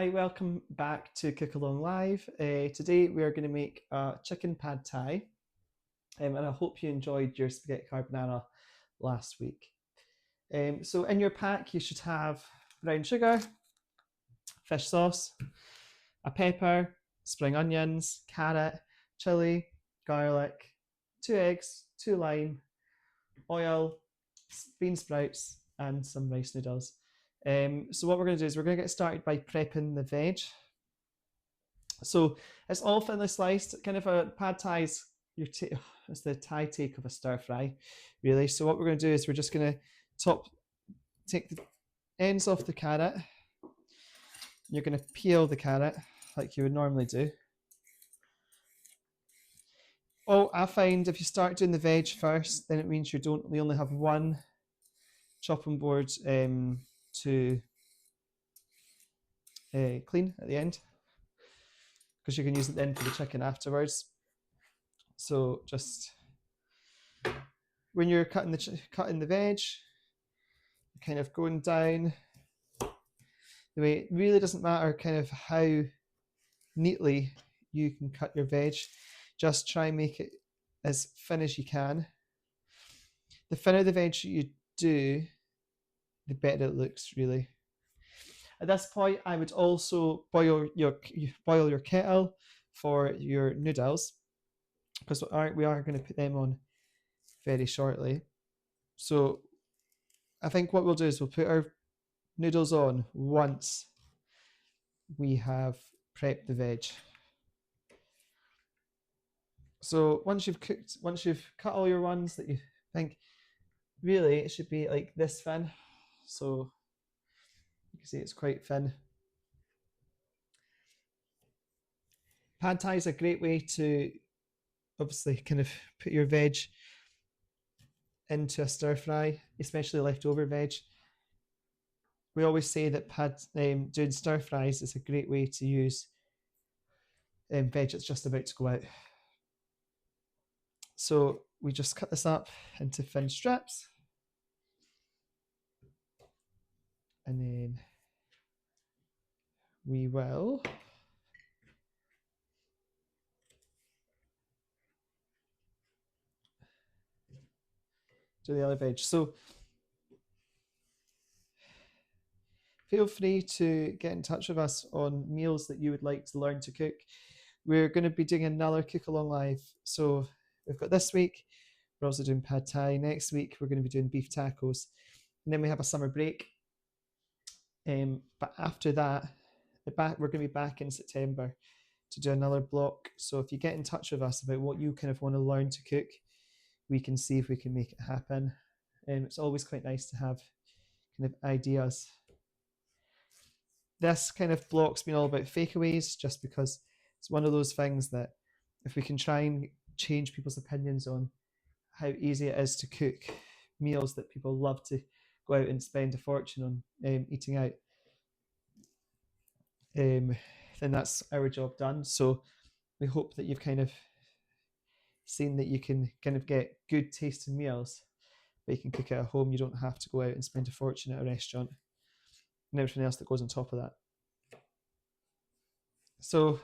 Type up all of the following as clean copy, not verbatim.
Hi, welcome back to CookAlong Live. Today we are going to make a chicken pad thai, and I hope you enjoyed your spaghetti carbonara last week. So in your pack you should have brown sugar, fish sauce, a pepper, spring onions, carrot, chili, garlic, 2 eggs, 2 lime, oil, bean sprouts, and some rice noodles. So what we're going to do is we're going to get started by prepping the veg. So it's all thinly sliced, kind of a pad thai's it's the Thai take of a stir fry, really. So what we're going to do is we're just going to take the ends off the carrot. You're going to peel the carrot like you would normally do. Oh, I find if you start doing the veg first, then it means you only have one chopping board to clean at the end, because you can use it then for the chicken afterwards. So just when you're cutting the veg, kind of going down the way. It really doesn't matter kind of how neatly you can cut your veg. Just try and make it as thin as you can. The thinner the veg you do, the better it looks, really. At this point, I would also boil your kettle for your noodles, because we are going to put them on very shortly. So I think what we'll do is we'll put our noodles on once we have prepped the veg. So once you've cut all your ones that you think, really it should be like this thin. So you can see it's quite thin. Pad thai is a great way to obviously kind of put your veg into a stir fry, especially leftover veg. We always say that doing stir fries is a great way to use veg that's just about to go out. So we just cut this up into thin strips, and then we will do the other veg. So feel free to get in touch with us on meals that you would like to learn to cook. We're going to be doing another Cook Along Live. So we've got this week, we're also doing pad thai. Next week, we're going to be doing beef tacos. And then we have a summer break. But after that, we're going to be back in September to do another block. So if you get in touch with us about what you kind of want to learn to cook, we can see if we can make it happen. It's always quite nice to have kind of ideas. This kind of block's been all about fakeaways, just because it's one of those things that if we can try and change people's opinions on how easy it is to cook meals that people love to go out and spend a fortune on eating out, then that's our job done. So we hope that you've kind of seen that you can kind of get good tasting meals, but you can cook it at home. You don't have to go out and spend a fortune at a restaurant and everything else that goes on top of that. So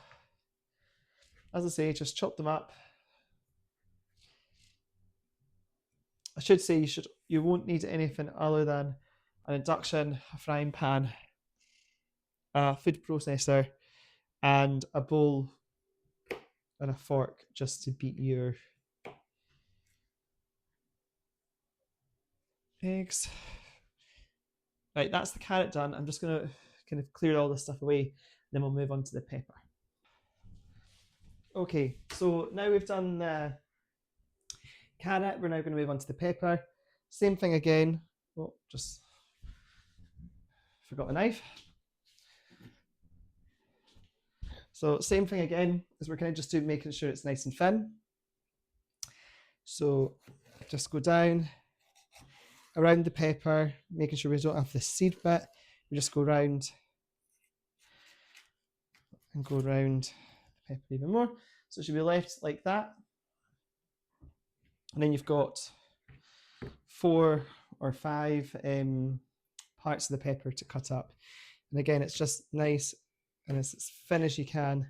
as I say, just chop them up. I should say you won't need anything other than an induction, a frying pan, a food processor, and a bowl and a fork just to beat your eggs. Right, that's the carrot done. I'm just going to kind of clear all this stuff away, then we'll move on to the pepper. Okay, so now we've done the carrot, we're now going to move on to the pepper. Same thing again. Oh, just forgot a knife. So same thing again, as we're kind of just making sure it's nice and thin. So just go down around the pepper, making sure we don't have the seed bit. We just go round and go around the pepper even more. So it should be left like that. And then you've got 4 or 5 parts of the pepper to cut up. And again, it's just nice and it's as thin as you can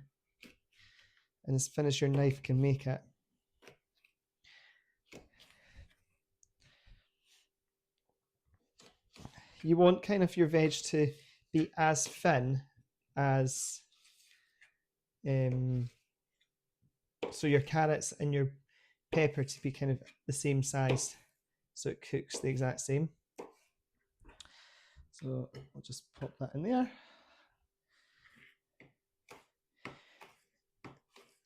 and as thin as your knife can make it. You want kind of your veg to be as thin as so your carrots and your pepper to be kind of the same size, so it cooks the exact same. So I'll just pop that in there.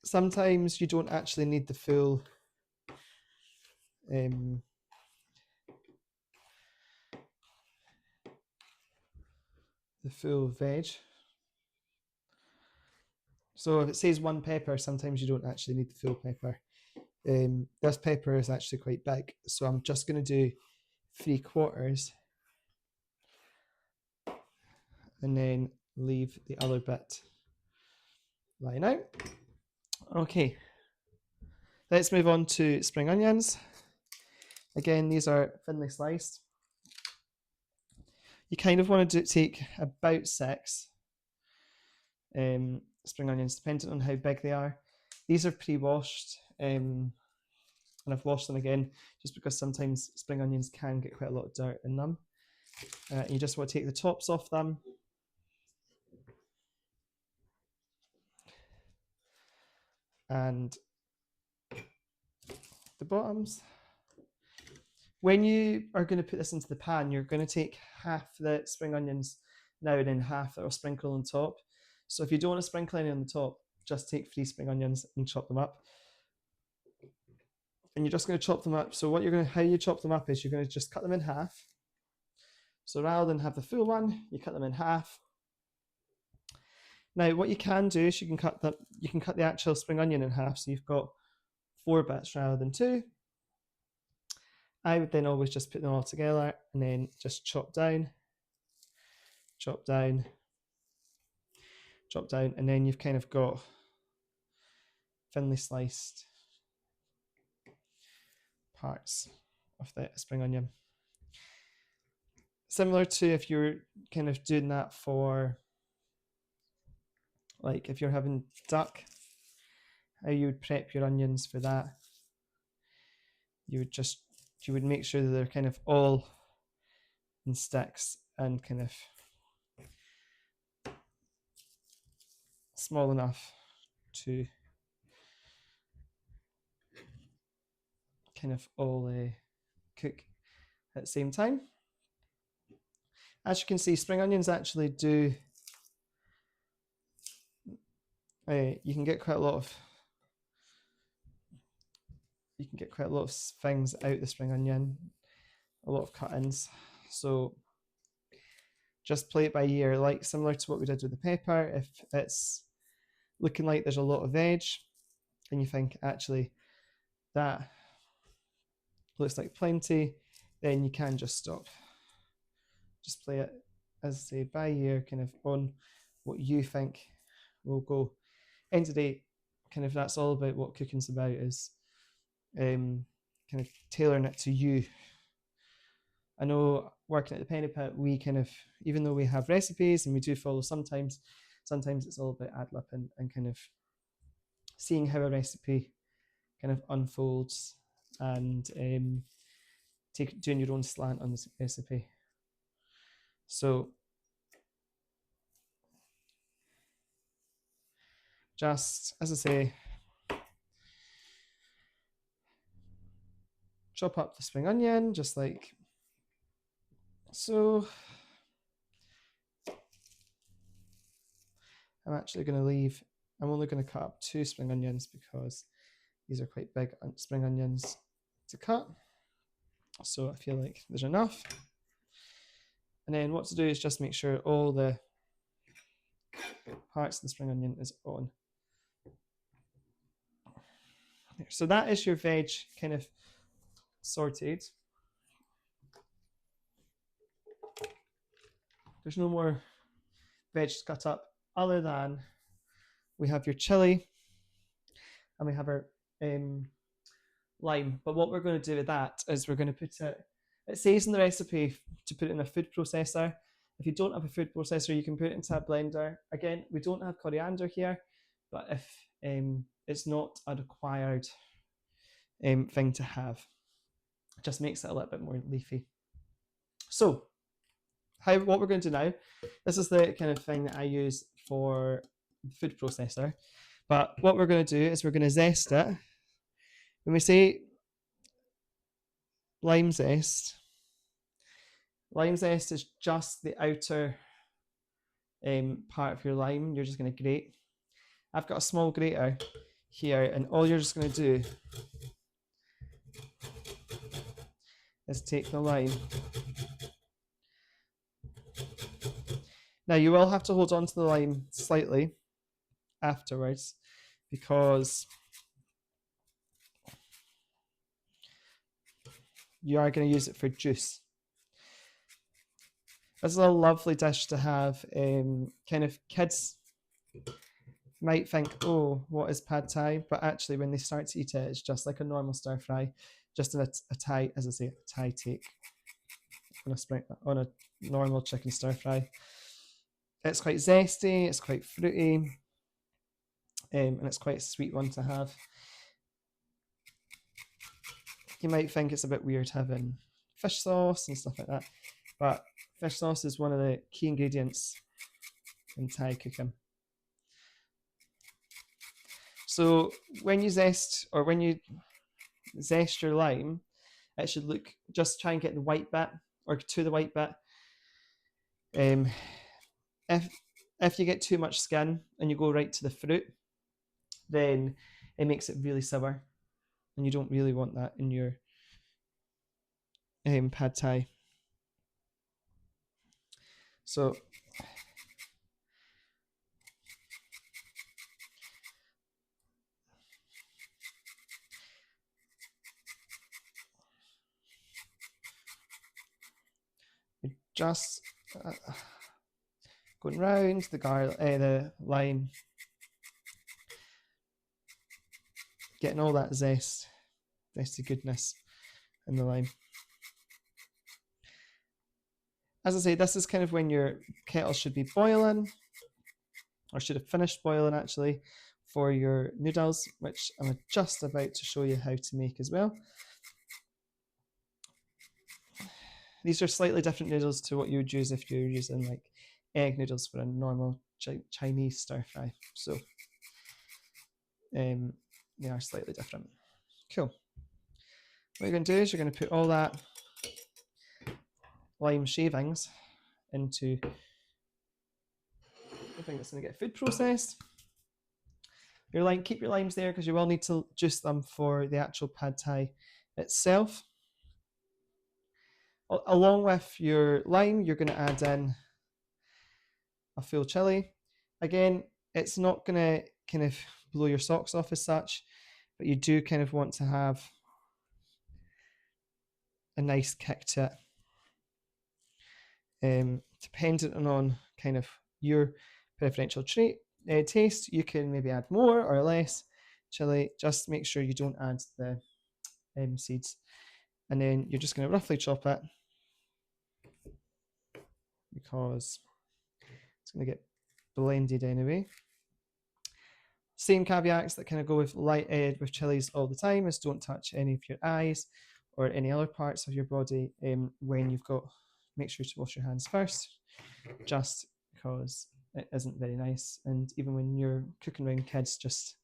Sometimes you don't actually need the full veg. So if it says 1 pepper, sometimes you don't actually need the full pepper. This pepper is actually quite big, so I'm just going to do 3/4 and then leave the other bit lying out. Okay, let's move on to spring onions. Again, these are thinly sliced. You kind of want to take about 6 spring onions, depending on how big they are. These are pre-washed, and I've washed them again just because sometimes spring onions can get quite a lot of dirt in them. You just want to take the tops off them. And the bottoms. When you are going to put this into the pan, you're going to take half the spring onions now and then half that will sprinkle on top. So if you don't want to sprinkle any on the top, just take 3 spring onions and chop them up. And you're just going to chop them up. So how you chop them up is you're going to just cut them in half. So rather than have the full one, you cut them in half. Now what you can do is you can cut the actual spring onion in half, so you've got 4 bits rather than 2. I would then always just put them all together and then just chop down, and then you've kind of got thinly sliced parts of the spring onion. Similar to if you're kind of doing that for, like, if you're having duck, how you would prep your onions for that. You would make sure that they're kind of all in sticks and kind of small enough to kind of all cook at the same time. As you can see, spring onions actually do, you can get quite a lot of things out the spring onion, a lot of cut-ins. So just play it by ear, like similar to what we did with the pepper. If it's looking like there's a lot of veg and you think actually that looks like plenty, then you can just stop. Just play it, as I say, by ear, kind of on what you think will go. End of the day, kind of that's all about what cooking's about, is kind of tailoring it to you. I know working at the Penny Pit, we kind of, even though we have recipes and we do follow sometimes it's all about ad-libbing and kind of seeing how a recipe kind of unfolds and doing your own slant on this recipe. So just, as I say, chop up the spring onion just like so. I'm only going to cut up 2 spring onions because these are quite big spring onions to cut. So I feel like there's enough. And then what to do is just make sure all the parts of the spring onion is on. So that is your veg kind of sorted. There's no more veg cut up other than we have your chili and we have our lime. But what we're going to do with that is we're going to put it says in the recipe to put it in a food processor. If you don't have a food processor, you can put it into a blender. Again, we don't have coriander here, but if it's not a required thing to have, it just makes it a little bit more leafy. So what we're going to do now, this is the kind of thing that I use for the food processor, but what we're going to do is we're going to zest it. When we say lime zest is just the outer part of your lime. You're just going to grate. I've got a small grater here, and all you're just going to do is take the lime. Now you will have to hold on to the lime slightly afterwards, because you are going to use it for juice. This is a lovely dish to have. Kind of kids might think, oh, what is pad thai? But actually, when they start to eat it, it's just like a normal stir fry, just in a Thai, as I say, a Thai take on a normal chicken stir fry. It's quite zesty, it's quite fruity, and it's quite a sweet one to have. You might think it's a bit weird having fish sauce and stuff like that, but fish sauce is one of the key ingredients in Thai cooking. So when you zest your lime, it should look, just try and get the white bit, or to the white bit. If you get too much skin and you go right to the fruit, then it makes it really sour, and you don't really want that in your pad thai. So just going round the lime, getting all that zesty goodness in the lime. As I say, this is kind of when your kettle should be boiling, or should have finished boiling actually, for your noodles, which I'm just about to show you how to make as well. These are slightly different noodles to what you would use if you're using like egg noodles for a normal Chinese stir fry. So they are slightly different. Cool. What you're going to do is you're going to put all that lime shavings into the thing that's going to get food processed. Keep your limes there, because you will need to juice them for the actual pad thai itself. Along with your lime, you're going to add in a full chili. Again, it's not going to kind of blow your socks off as such, but you do kind of want to have a nice kick to it. Dependent on kind of your preferential taste, you can maybe add more or less chili. Just make sure you don't add the seeds. And then you're just going to roughly chop it, because it's going to get blended anyway. Same caveats that kind of go with with chilies all the time is don't touch any of your eyes or any other parts of your body when you've got. Make sure to wash your hands first, just because it isn't very nice. And even when you're cooking around kids, just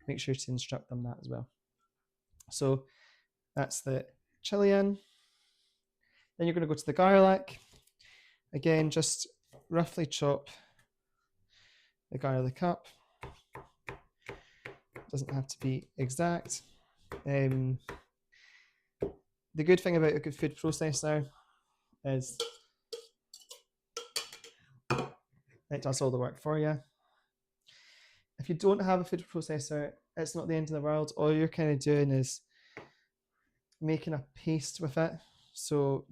make sure to instruct them that as well. So that's the chili in. Then you're going to go to the garlic. Again, just roughly chop the garlic up. Doesn't have to be exact. The good thing about a good food processor is it does all the work for you. If you don't have a food processor, it's not the end of the world. All you're kind of doing is making a paste with it. So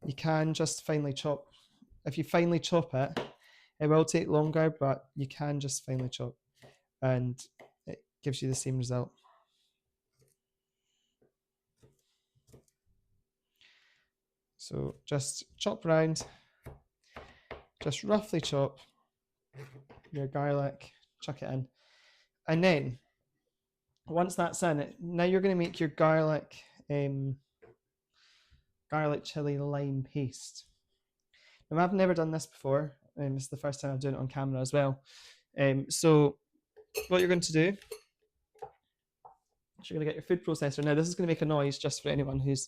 you can just finely chop. If you finely chop it, it will take longer, but you can just finely chop, and it gives you the same result. So just chop round just roughly chop your garlic, chuck it in. And then once that's in, now you're going to make your garlic chili lime paste. Now, I've never done this before. This is the first time I'm doing it on camera as well. So what you're going to do is you're going to get your food processor. Now, this is going to make a noise just for anyone who's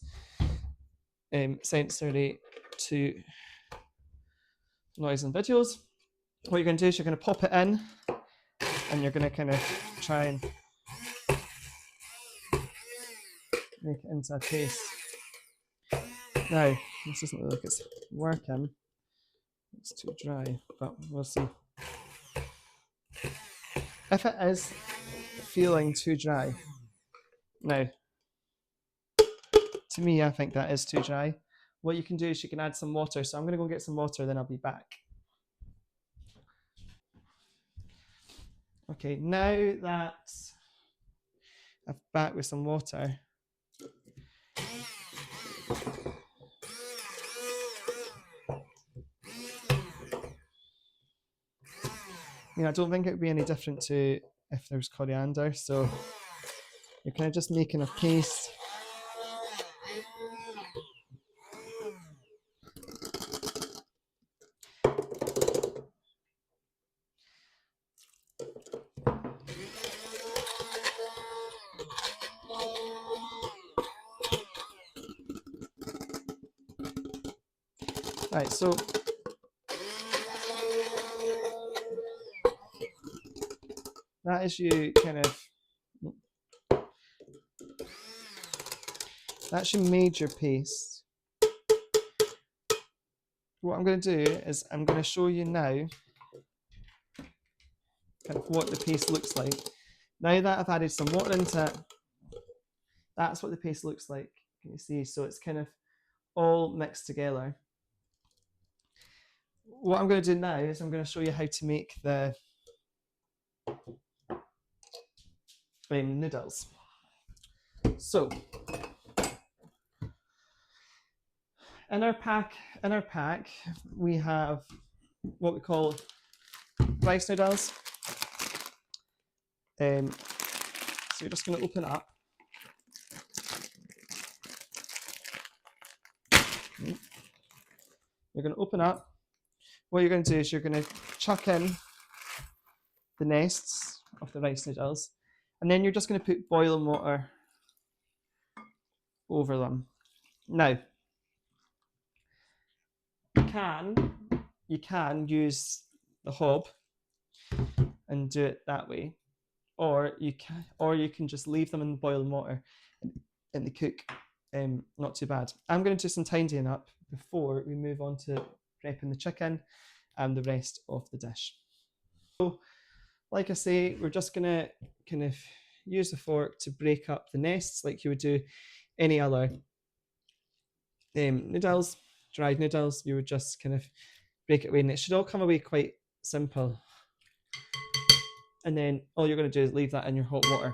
sensory to noise and videos. What you're going to do is you're going to pop it in, and you're going to kind of try and make it into a paste. Now, this doesn't look like it's working. It's too dry, but we'll see. If it is feeling too dry, now, to me, I think that is too dry. What you can do is you can add some water. So I'm going to go get some water, then I'll be back. Okay, now that I'm back with some water, I don't think it would be any different to if there's coriander. So you're kind of just making a paste. Right, so that is you kind of, that's your major paste. What I'm going to do is I'm going to show you now kind of what the paste looks like. Now that I've added some water into it, that's what the paste looks like. Can you see? So it's kind of all mixed together. What I'm going to do now is I'm going to show you how to make the noodles. So in our pack, we have what we call rice noodles. So you're just going to open up. You're going to open up. What you're going to do is you're going to chuck in the nests of the rice noodles, and then you're just going to put boiling water over them. Now, you can use the hob and do it that way, or you can just leave them in boiling water and they cook not too bad. I'm going to do some tidying up before we move on to prepping the chicken and the rest of the dish. So, like I say, we're just going to kind of use the fork to break up the nests like you would do any other noodles, dried noodles. You would just kind of break it away, and it should all come away quite simple. And then all you're going to do is leave that in your hot water.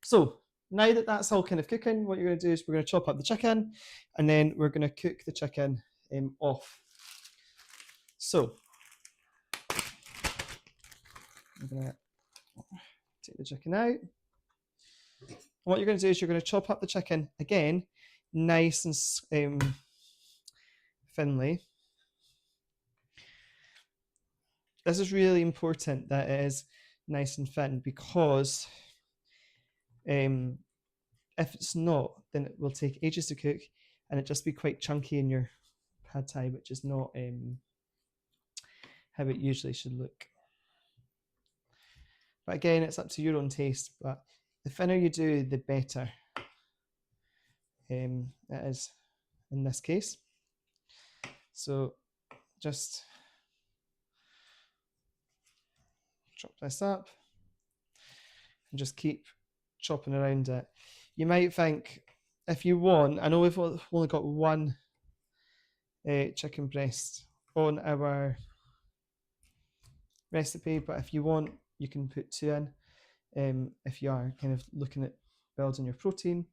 So now that that's all kind of cooking, what you're going to do is we're going to chop up the chicken, and then we're going to cook the chicken off. So I'm going to take the chicken out. What you're going to do is you're going to chop up the chicken again, nice and thinly. This is really important that it is nice and thin, because if it's not, then it will take ages to cook, and it just be quite chunky in your pad thai, which is not how it usually should look. But again, it's up to your own taste, but the thinner you do, the better it is in this case. So just chop this up and just keep chopping around it. You might think, if you want, I know we've only got one chicken breast on our recipe, but if you want, you can put two in if you are kind of looking at building your protein.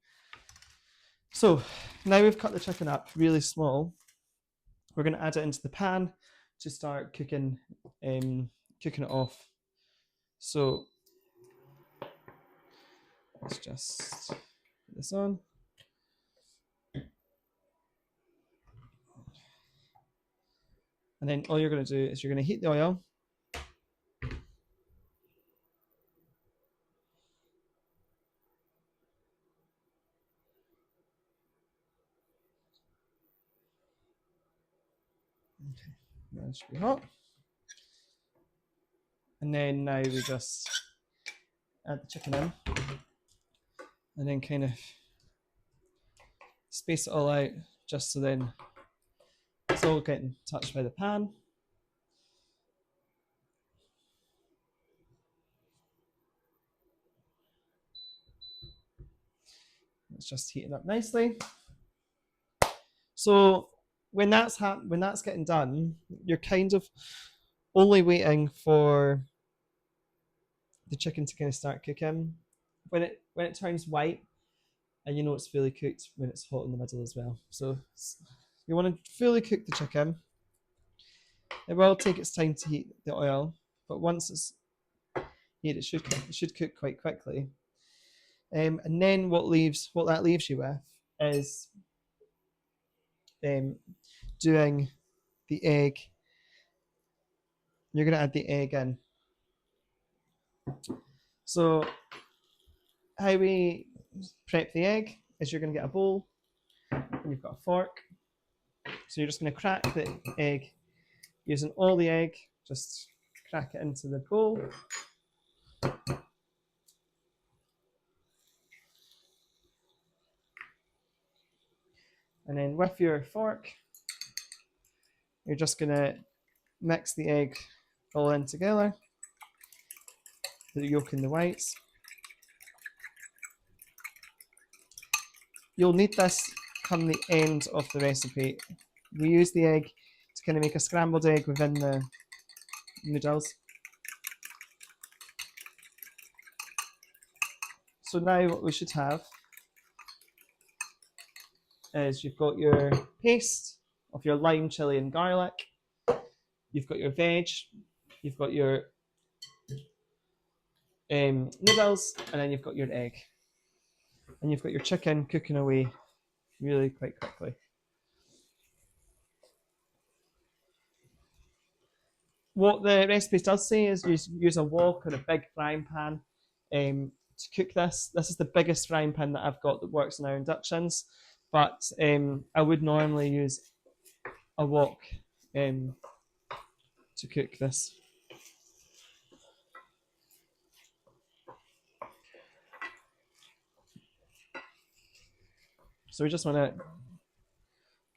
So now we've cut the chicken up really small. We're going to add it into the pan, to start cooking cooking it off. So let's just put this on. And then all you're going to do is you're going to heat the oil. Okay, that should be hot. And then now we just add the chicken in. And then kind of space it all out just so then it's all getting touched by the pan. It's just heating up nicely. So when that's getting done, you're kind of only waiting for the chicken to kind of start cooking. When it turns white, and you know it's fully cooked when it's hot in the middle as well. So you want to fully cook the chicken. It will take its time to heat the oil, but once it's heated, it should cook quite quickly. And then what that leaves you with is doing the egg. You're going to add the egg in. So how we prep the egg is you're going to get a bowl and you've got a fork. So you're just going to crack the egg using all the egg. Just crack it into the bowl. And then with your fork, you're just going to mix the egg all in together, the yolk and the whites. You'll need this come the end of the recipe. We use the egg to kind of make a scrambled egg within the noodles. So now what we should have is you've got your paste of your lime, chili and garlic. You've got your veg. You've got your noodles, and then you've got your egg. And you've got your chicken cooking away really quite quickly. What the recipe does say is use a wok or a big frying pan to cook this. This is the biggest frying pan that I've got that works in our inductions, but I would normally use a wok to cook this. So we just want to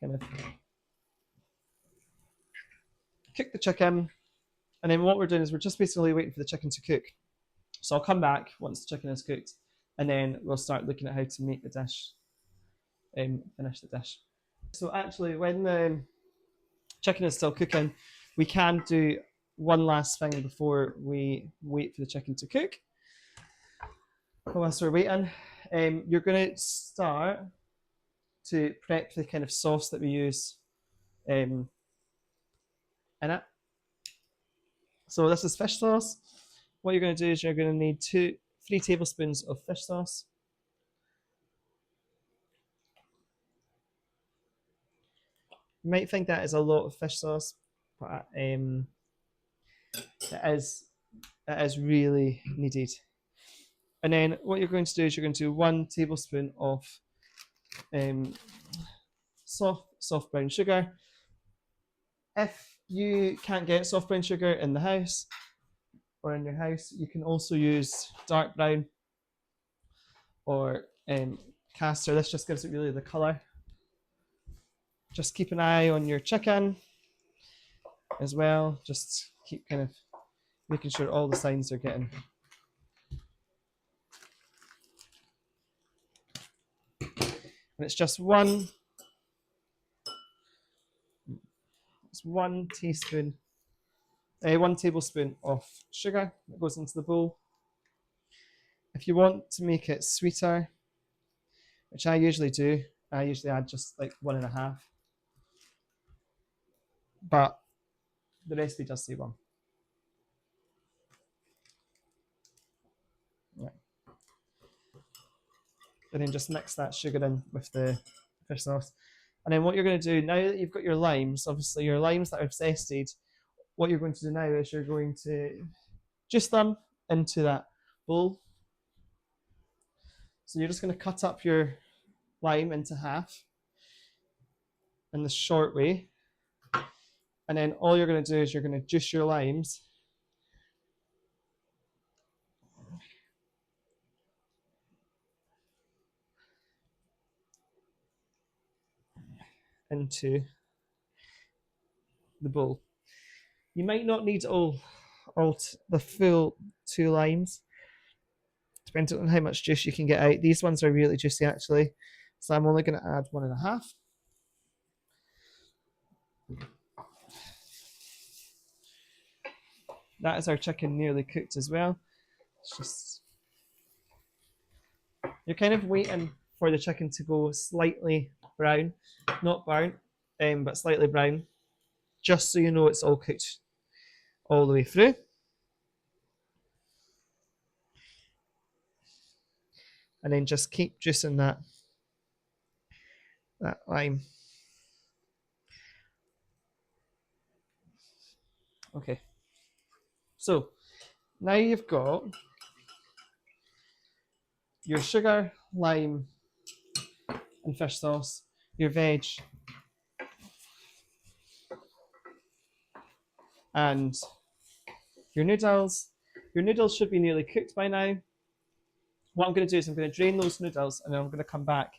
kind of cook the chicken, and then what we're doing is we're just basically waiting for the chicken to cook. So I'll come back once the chicken is cooked, and then we'll start looking at how to make the dish, finish the dish. So actually, when the chicken is still cooking, we can do one last thing before we wait for the chicken to cook. Whilst we're waiting, you're going to start to prep the kind of sauce that we use in it. So this is fish sauce. What you're going to do is you're going to need 3 tablespoons of fish sauce. You might think that is a lot of fish sauce, but it is really needed. And then what you're going to do is you're going to do 1 tablespoon of soft brown sugar. If you can't get soft brown sugar in the house or in your house, you can also use dark brown or castor. This just gives it really the colour. Just keep an eye on your chicken as well. Just keep kind of making sure all the signs are getting. And it's just one tablespoon of sugar that goes into the bowl. If you want to make it sweeter, which I usually do, I usually add just like 1.5. But the recipe does say 1. Right. And then just mix that sugar in with the fish sauce. And then what you're going to do, now that you've got your limes, obviously your limes that are zested, what you're going to do now is you're going to juice them into that bowl. So you're just going to cut up your lime into half in the short way. And then all you're going to do is you're going to juice your limes into the bowl. You might not need the full 2 limes, depending on how much juice you can get out. These ones are really juicy actually, so I'm only going to add 1.5. That is our chicken nearly cooked as well. It's just, you're kind of waiting for the chicken to go slightly brown, not burnt, but slightly brown, just so you know it's all cooked all the way through. And then just keep juicing that lime. Okay. So now you've got your sugar, lime, and fish sauce, your veg, and your noodles. Your noodles should be nearly cooked by now. What I'm going to do is I'm going to drain those noodles and then I'm going to come back,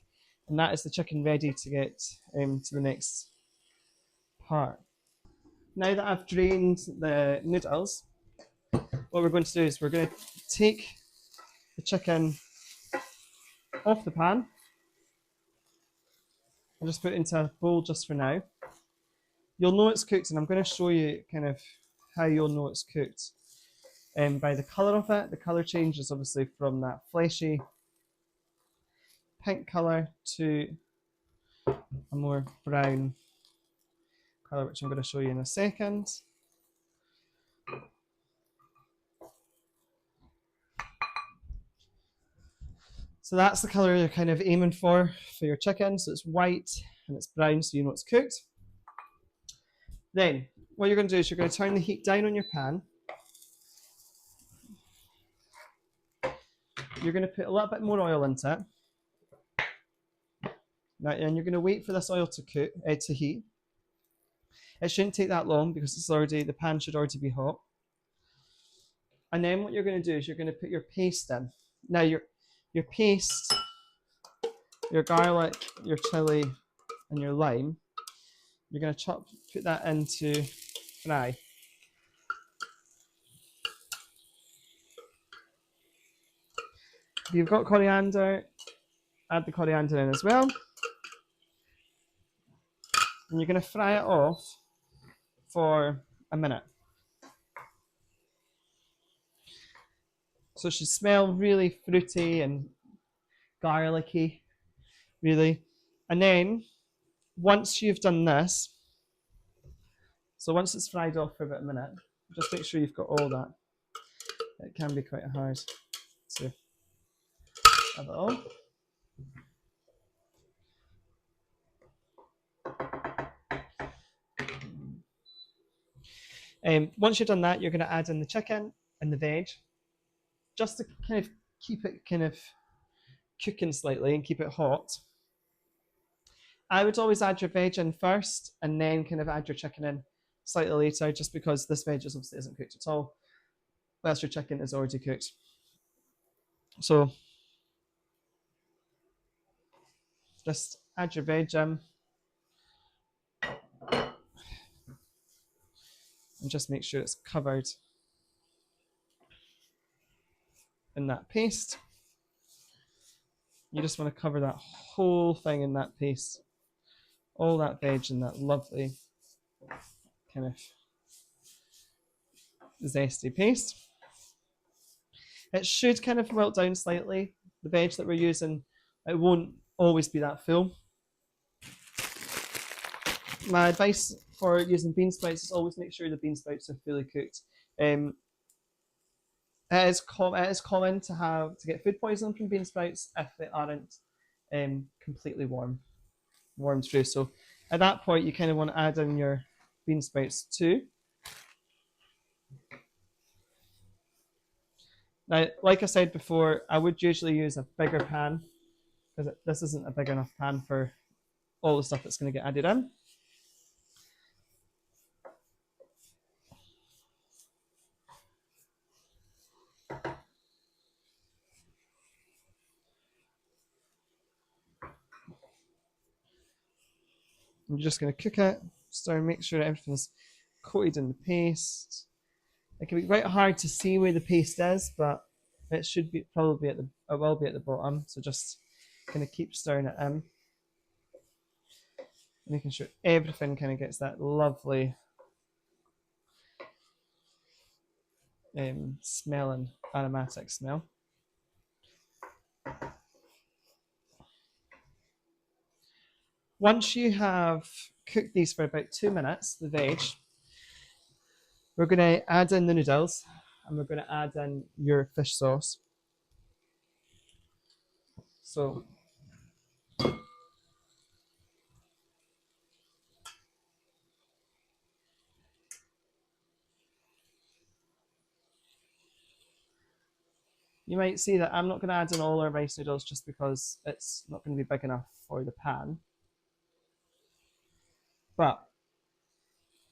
and that is the chicken ready to get to the next part. Now that I've drained the noodles, what we're going to do is we're going to take the chicken off the pan and just put it into a bowl just for now. You'll know it's cooked, and I'm going to show you kind of how you'll know it's cooked. By the colour of it. The colour changes obviously from that fleshy pink colour to a more brown colour, which I'm going to show you in a second. So that's the colour you're kind of aiming for your chicken. So it's white and it's brown, so you know it's cooked. Then what you're going to do is you're going to turn the heat down on your pan. You're going to put a little bit more oil into it. Now, and you're going to wait for this oil to cook, to heat. It shouldn't take that long because the pan should already be hot. And then what you're going to do is you're going to put your paste in. Now your paste, your garlic, your chili, and your lime, you're going to put that into fry. If you've got coriander, add the coriander in as well. And you're going to fry it off for a minute. So it should smell really fruity and garlicky, really. And then once you've done this, so once it's fried off for about a minute, just make sure you've got all that. It can be quite hard to have it all. Once you've done that, you're going to add in the chicken and the veg, just to kind of keep it kind of cooking slightly and keep it hot. I would always add your veg in first and then kind of add your chicken in slightly later, just because this veg obviously isn't cooked at all, whilst your chicken is already cooked. So just add your veg in and just make sure it's covered in that paste. You just want to cover that whole thing in that paste, all that veg in that lovely kind of zesty paste. It should kind of wilt down slightly. The veg that we're using, it won't always be that full. My advice for using bean sprouts is always make sure the bean sprouts are fully cooked. It is common to get food poisoning from bean sprouts if they aren't completely warmed through. So at that point, you kind of want to add in your bean sprouts too. Now, like I said before, I would usually use a bigger pan because this isn't a big enough pan for all the stuff that's going to get added in. I'm just going to cook it, stir, make sure everything's coated in the paste. It can be quite hard to see where the paste is, but it should be probably it will be at the bottom. So just kind of keep stirring it in, making sure everything kind of gets that lovely smelling aromatic smell. Once you have cooked these for about 2 minutes, the veg, we're going to add in the noodles and we're going to add in your fish sauce. So you might see that I'm not going to add in all our rice noodles just because it's not going to be big enough for the pan. But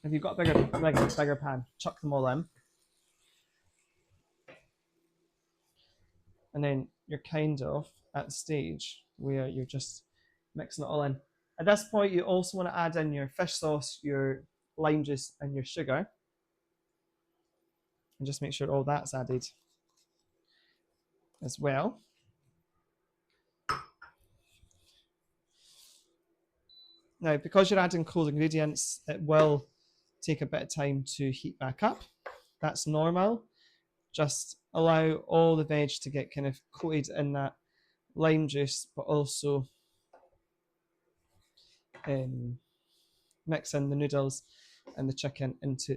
if you've got a bigger pan, chuck them all in. And then you're kind of at the stage where you're just mixing it all in. At this point, you also want to add in your fish sauce, your lime juice, and your sugar. And just make sure all that's added as well. Now, because you're adding cold ingredients, it will take a bit of time to heat back up. That's normal. Just allow all the veg to get kind of coated in that lime juice, but also mix in the noodles and the chicken into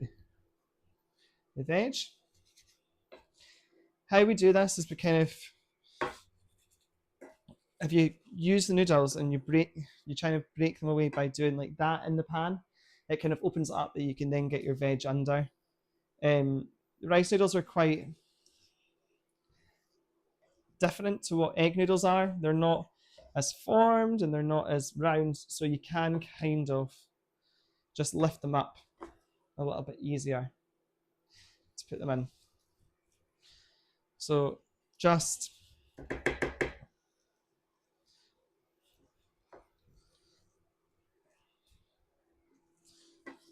the veg. How we do this is we kind of, if you use the noodles and you try to break them away by doing like that in the pan, it kind of opens it up that you can then get your veg under. Rice noodles are quite different to what egg noodles are. They're not as formed and they're not as round, so you can kind of just lift them up a little bit easier to put them in. So just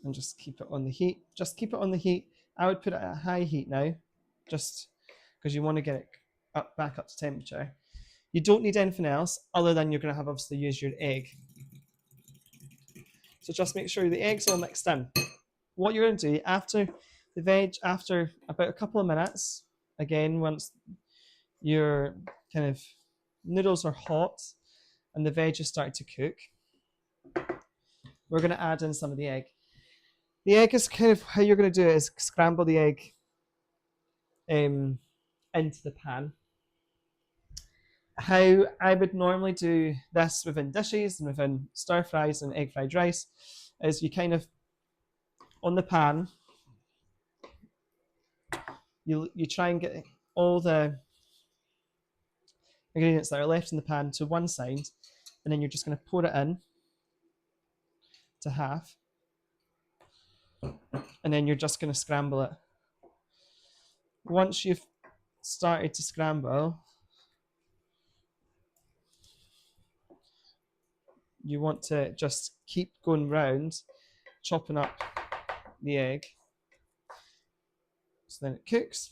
and just keep it on the heat. Just keep it on the heat. I would put it at high heat now, just because you want to get it back up to temperature. You don't need anything else other than you're going to have obviously use your egg. So just make sure the egg's all mixed in. What you're going to do after the veg, after about a couple of minutes, again, once your kind of noodles are hot and the veg is starting to cook, we're going to add in some of the egg. The egg is kind of how you're going to do it is scramble the egg into the pan. How I would normally do this within dishes and within stir fries and egg fried rice is you kind of, on the pan, you try and get all the ingredients that are left in the pan to one side, and then you're just going to pour it in to half, and then you're just going to scramble it. Once you've started to scramble, you want to just keep going round, chopping up the egg, so then it cooks.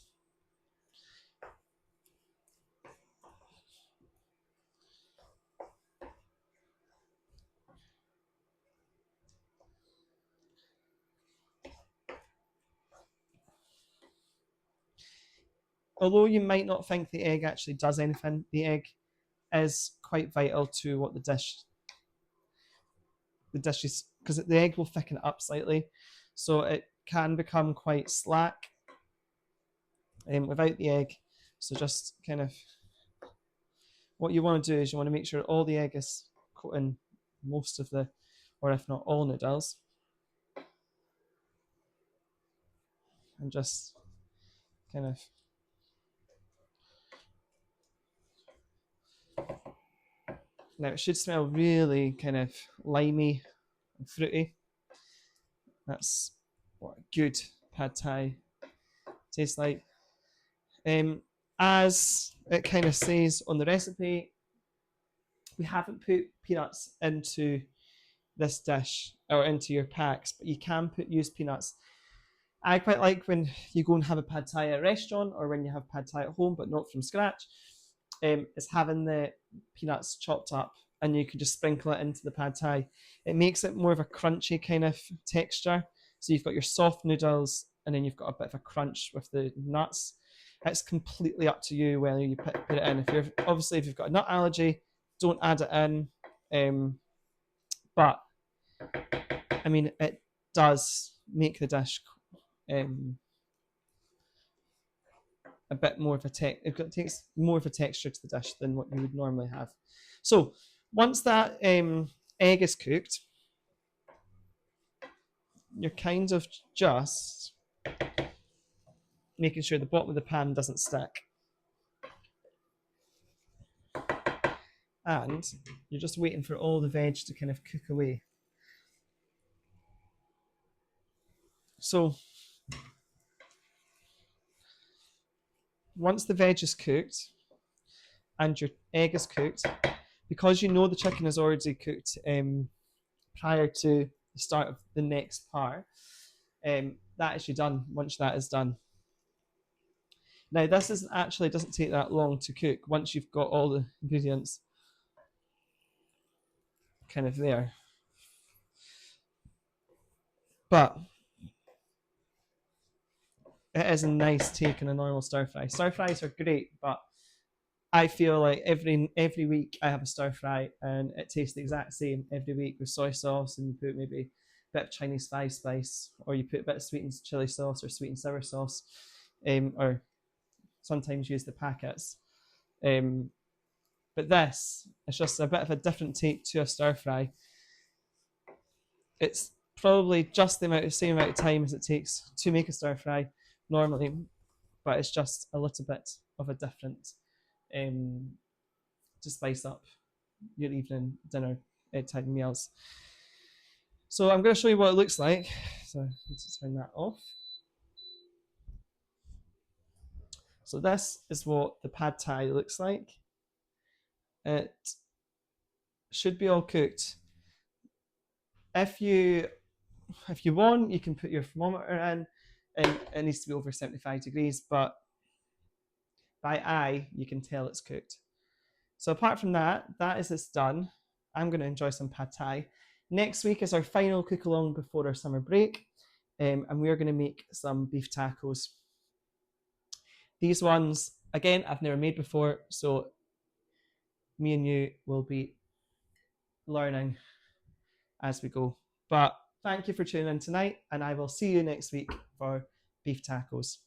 Although you might not think the egg actually does anything, the egg is quite vital to what the dish is because the egg will thicken it up slightly, so it can become quite slack without the egg. So just kind of what you want to do is you want to make sure all the egg is coating most of the, or if not all noodles, and just kind of now it should smell really kind of limey and fruity. That's what a good pad thai tastes like. As it kind of says on the recipe, we haven't put peanuts into this dish or into your packs, but you can use peanuts. I quite like when you go and have a pad thai at a restaurant or when you have pad thai at home, but not from scratch. Is having the peanuts chopped up and you can just sprinkle it into the pad thai. It makes it more of a crunchy kind of texture. So you've got your soft noodles and then you've got a bit of a crunch with the nuts. It's completely up to you whether you put it in. If you've got a nut allergy, don't add it in. But I mean, it does make the dish a bit more of it takes more of a texture to the dish than what you would normally have. So once that egg is cooked, you're kind of just making sure the bottom of the pan doesn't stick. And you're just waiting for all the veg to kind of cook away. So once the veg is cooked and your egg is cooked, because you know the chicken is already cooked prior to the start of the next part, that is you done once that is done. Now this doesn't take that long to cook once you've got all the ingredients kind of there. But it is a nice take on a normal stir fry. Stir fries are great, but I feel like every week I have a stir fry and it tastes the exact same every week with soy sauce, and you put maybe a bit of Chinese five spice, or you put a bit of sweet and chili sauce or sweet and sour sauce, or sometimes use the packets. But this is just a bit of a different take to a stir fry. It's probably just the same amount of time as it takes to make a stir fry normally, but it's just a little bit of a different to spice up your evening dinner time meals. So I'm going to show you what it looks like. So let's turn that off. So this is what the pad thai looks like. It should be all cooked. If you want, you can put your thermometer in, and it needs to be over 75 degrees, but by eye you can tell it's cooked. So apart from that, it's done. I'm going to enjoy some pad thai. Next week is our final cook along before our summer break, and we're going to make some beef tacos. These ones, again, I've never made before, so me and you will be learning as we go. But thank you for tuning in tonight, and I will see you next week for beef tacos.